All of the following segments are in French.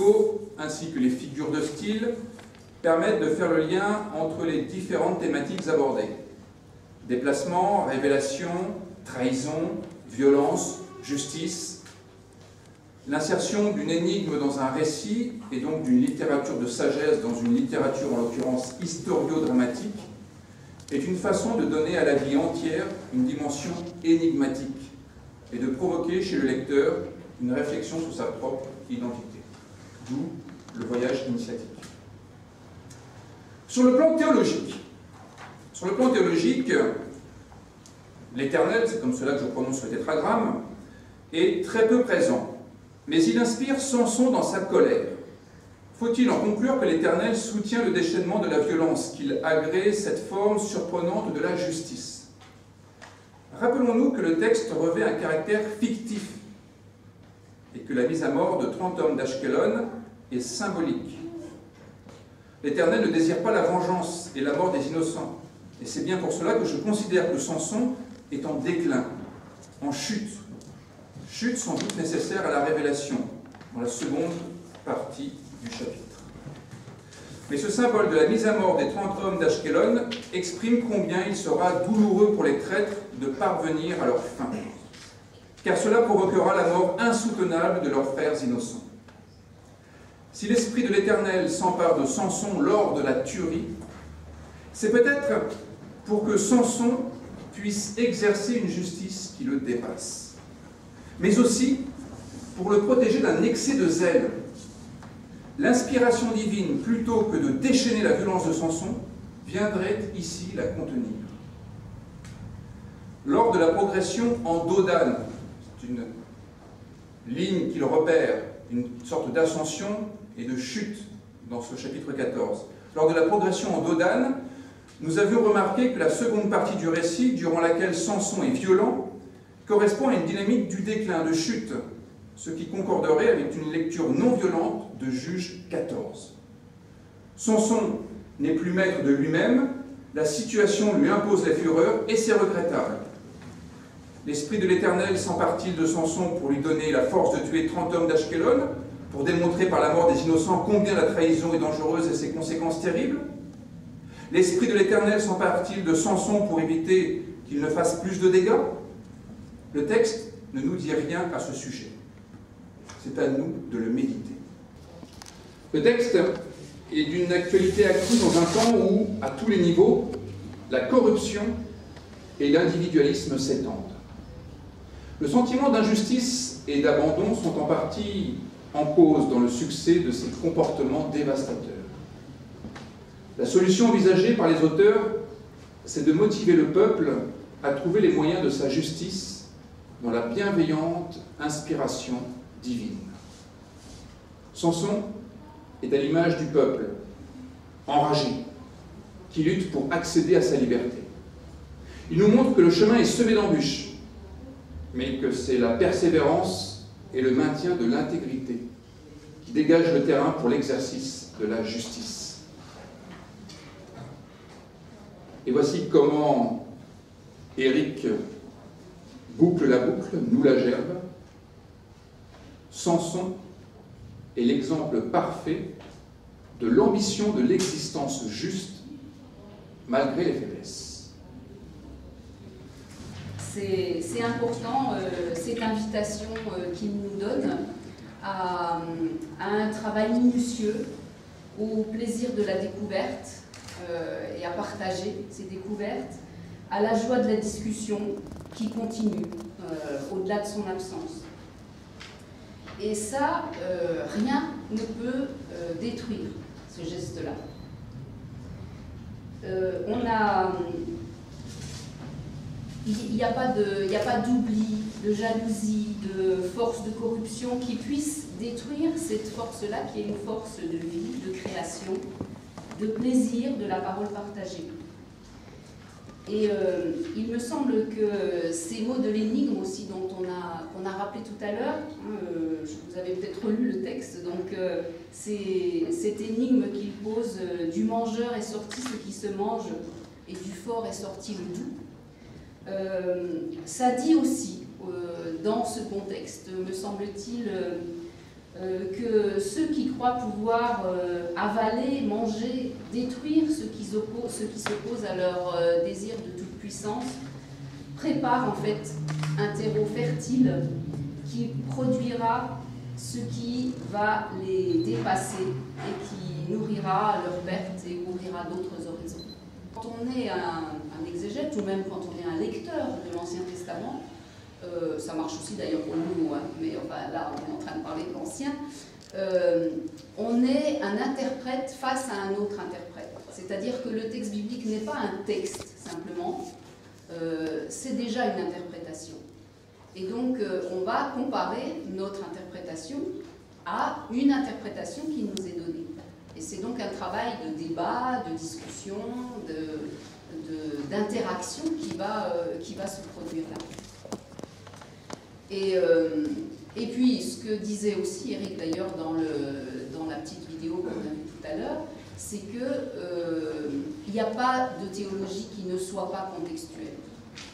grammaticaux, ainsi que les figures de style, permettent de faire le lien entre les différentes thématiques abordées. Déplacement, révélation, trahison, violence, justice. L'insertion d'une énigme dans un récit, et donc d'une littérature de sagesse dans une littérature, en l'occurrence historio-dramatique, est une façon de donner à la vie entière une dimension énigmatique et de provoquer chez le lecteur une réflexion sur sa propre identité. D'où le voyage initiatique. Sur le plan théologique, l'Éternel, c'est comme cela que je prononce le tétragramme, est très peu présent, mais il inspire Samson dans sa colère. Faut-il en conclure que l'Éternel soutient le déchaînement de la violence, qu'il agrée cette forme surprenante de la justice? Rappelons-nous que le texte revêt un caractère fictif et que la mise à mort de 30 hommes d'Ashkelon est symbolique. L'Éternel ne désire pas la vengeance et la mort des innocents. Et c'est bien pour cela que je considère que Samson est en déclin, en chute. Chute sans doute nécessaire à la révélation, dans la seconde partie du chapitre. Mais ce symbole de la mise à mort des 30 hommes d'Ashkelon exprime combien il sera douloureux pour les traîtres de parvenir à leur fin, car cela provoquera la mort insoutenable de leurs frères innocents. Si l'Esprit de l'Éternel s'empare de Samson lors de la tuerie, c'est peut-être pour que Samson puisse exercer une justice qui le dépasse, mais aussi pour le protéger d'un excès de zèle. L'inspiration divine, plutôt que de déchaîner la violence de Samson, viendrait ici la contenir. Lors de la progression en Dodane, c'est une ligne qu'il repère, une sorte d'ascension et de chute dans ce chapitre 14. Lors de la progression en Dodane, nous avions remarqué que la seconde partie du récit, durant laquelle Samson est violent, correspond à une dynamique du déclin, de chute, ce qui concorderait avec une lecture non violente de Juge 14. Samson n'est plus maître de lui-même, la situation lui impose la fureur et c'est regrettable. L'Esprit de l'Éternel s'empare-t-il de Samson pour lui donner la force de tuer 30 hommes d'Ashkelon, pour démontrer par la mort des innocents combien la trahison est dangereuse et ses conséquences terribles? L'Esprit de l'Éternel s'empare-t-il de Samson pour éviter qu'il ne fasse plus de dégâts? Le texte ne nous dit rien à ce sujet. C'est à nous de le méditer. Le texte est d'une actualité accrue dans un temps où, à tous les niveaux, la corruption et l'individualisme s'étendent. Le sentiment d'injustice et d'abandon sont en partie en cause dans le succès de ces comportements dévastateurs. La solution envisagée par les auteurs, c'est de motiver le peuple à trouver les moyens de sa justice dans la bienveillante inspiration divine. Samson est à l'image du peuple, enragé, qui lutte pour accéder à sa liberté. Il nous montre que le chemin est semé d'embûches, mais que c'est la persévérance et le maintien de l'intégrité qui dégagent le terrain pour l'exercice de la justice. Et voici comment Éric boucle la boucle, nous la gerbe. Samson est l'exemple parfait de l'ambition de l'existence juste malgré les faiblesses. C'est important, cette invitation qu'il nous donne à un travail minutieux, au plaisir de la découverte et à partager ces découvertes, à la joie de la discussion qui continue au-delà de son absence. Et ça, rien ne peut détruire ce geste-là. Il n'y a pas d'oubli, de jalousie, de force de corruption qui puisse détruire cette force-là, qui est une force de vie, de création, de plaisir, de la parole partagée. Et il me semble que ces mots de l'énigme aussi dont on a rappelé tout à l'heure, vous avez peut-être lu le texte, donc c'est cette énigme qu'il pose, du mangeur est sorti ce qui se mange et du fort est sorti le doux. Ça dit aussi, dans ce contexte, me semble-t-il, que ceux qui croient pouvoir avaler, manger, détruire ceux qui s'opposent à leur désir de toute puissance, préparent en fait un terreau fertile qui produira ce qui va les dépasser et qui nourrira leur perte et ouvrira d'autres horizons. Quand on est un exégète, ou même quand on est un lecteur de l'Ancien Testament, ça marche aussi d'ailleurs pour le Nouveau, hein, mais enfin, là on est en train de parler de l'Ancien, on est un interprète face à un autre interprète. C'est-à-dire que le texte biblique n'est pas un texte simplement, c'est déjà une interprétation. Et donc on va comparer notre interprétation à une interprétation qui nous est donnée. Et c'est donc un travail de débat, de discussion, d'interaction qui va se produire là. Et puis, ce que disait aussi Eric d'ailleurs dans la petite vidéo qu'on a vue tout à l'heure, c'est qu'il n'y a pas de théologie qui ne soit pas contextuelle.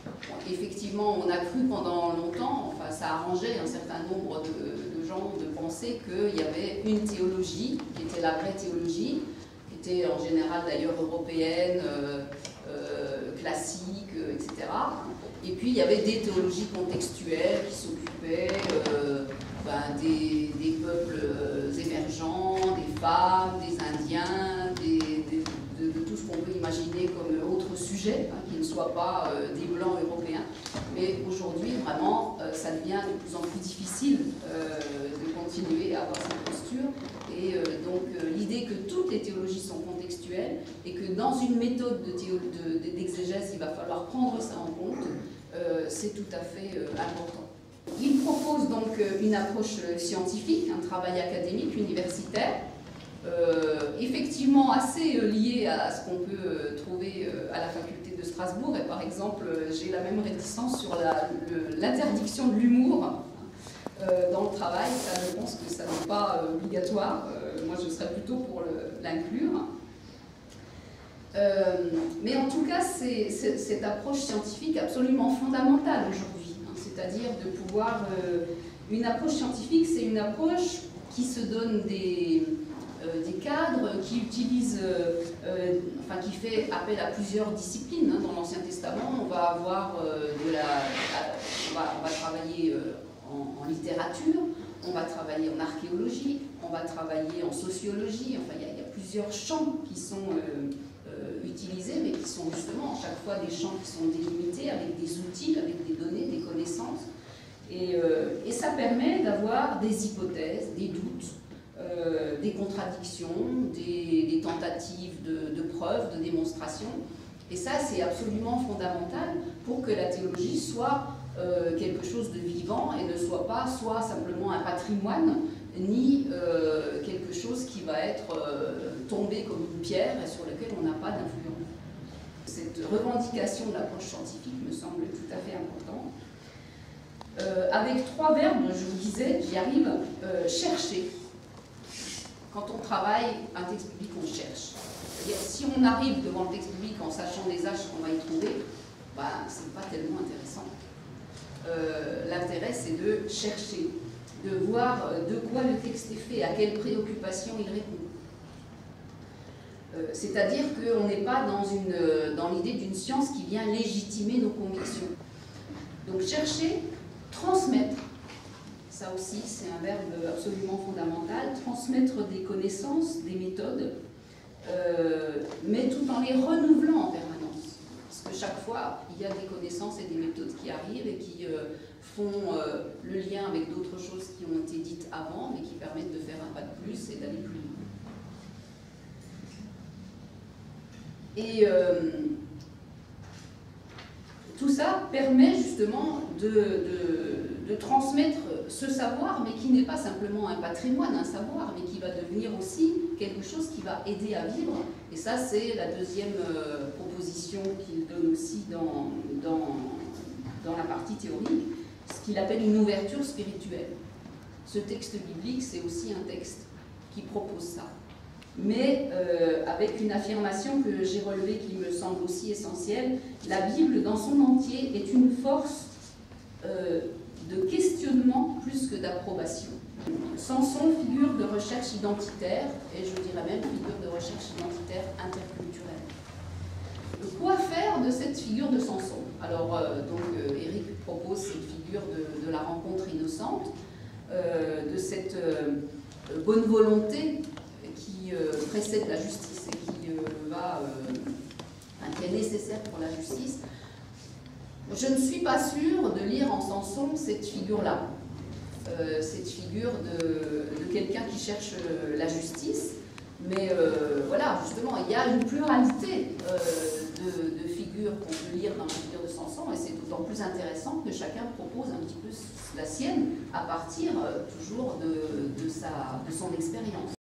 Bon, effectivement, on a cru pendant longtemps, enfin ça arrangeait un certain nombre de gens de penser qu'il y avait une théologie, qui était la vraie théologie, qui était en général d'ailleurs européenne, classique, etc. Et puis il y avait des théologies contextuelles qui s'occupaient des peuples émergents, des femmes, des Indiens, de tout ce qu'on peut imaginer comme autre sujet, hein, qui ne soit pas des blancs européens. Mais aujourd'hui, vraiment, ça devient de plus en plus difficile de continuer à avoir cette posture. Et donc l'idée que toutes les théologies sont contextuelles et que dans une méthode d'exégèse, il va falloir prendre ça en compte, c'est tout à fait important. Il propose donc une approche scientifique, un travail académique, universitaire, effectivement assez lié à ce qu'on peut trouver à la faculté de Strasbourg. Et par exemple, j'ai la même réticence sur l'interdiction de l'humour dans le travail. Ça, je pense que ça n'est pas obligatoire. Moi, je serais plutôt pour l'inclure. Mais en tout cas, c'est cette approche scientifique absolument fondamentale aujourd'hui. Hein, c'est-à-dire de pouvoir... une approche scientifique, c'est une approche qui se donne des cadres, qui utilise, qui fait appel à plusieurs disciplines. Hein. Dans l'Ancien Testament, on va avoir on va travailler en littérature, on va travailler en archéologie, on va travailler en sociologie. Enfin, il y a plusieurs champs qui sont utilisés, mais qui sont justement à chaque fois des champs qui sont délimités avec des outils, avec des données, des connaissances. Et ça permet d'avoir des hypothèses, des doutes, des contradictions, des tentatives de preuves, de démonstration. Et ça, c'est absolument fondamental pour que la théologie soit quelque chose de vivant et ne soit pas soit simplement un patrimoine, ni quelque chose qui va être tombé comme une pierre et sur lequel on n'a pas d'influence. Cette revendication de l'approche scientifique me semble tout à fait importante. Avec trois verbes, je vous disais, j'y arrive, chercher. Quand on travaille un texte biblique, on cherche. C'est-à-dire, si on arrive devant le texte biblique en sachant des âges qu'on va y trouver, c'est pas tellement intéressant. L'intérêt, c'est de chercher, de voir de quoi le texte est fait, à quelles préoccupations il répond. C'est-à-dire qu'on n'est pas dans l'idée d'une science qui vient légitimer nos convictions. Donc chercher, transmettre, ça aussi c'est un verbe absolument fondamental, transmettre des connaissances, des méthodes, mais tout en les renouvelant en permanence. Parce que chaque fois, il y a des connaissances et des méthodes qui arrivent et qui font le lien avec d'autres choses qui ont été dites avant, mais qui permettent de faire un pas de plus et d'aller plus loin. Et tout ça permet justement de transmettre ce savoir, mais qui n'est pas simplement un patrimoine, un savoir, mais qui va devenir aussi quelque chose qui va aider à vivre. Et ça, c'est la deuxième proposition qu'il donne aussi dans la partie théorique, ce qu'il appelle une ouverture spirituelle. Ce texte biblique, c'est aussi un texte qui propose ça. Mais avec une affirmation que j'ai relevée qui me semble aussi essentielle, la Bible dans son entier est une force de questionnement plus que d'approbation. Samson, figure de recherche identitaire, et je dirais même figure de recherche identitaire interculturelle. Quoi faire de cette figure de Samson? Alors, Éric propose cette figure de la rencontre innocente, de cette bonne volonté qui précède la justice et qui qui est nécessaire pour la justice. Je ne suis pas sûre de lire en Samson cette figure-là, cette figure de quelqu'un qui cherche la justice, mais voilà, justement, il y a une pluralité de figures qu'on peut lire dans la figure de Samson, et c'est d'autant plus intéressant que chacun propose un petit peu la sienne à partir toujours de son expérience.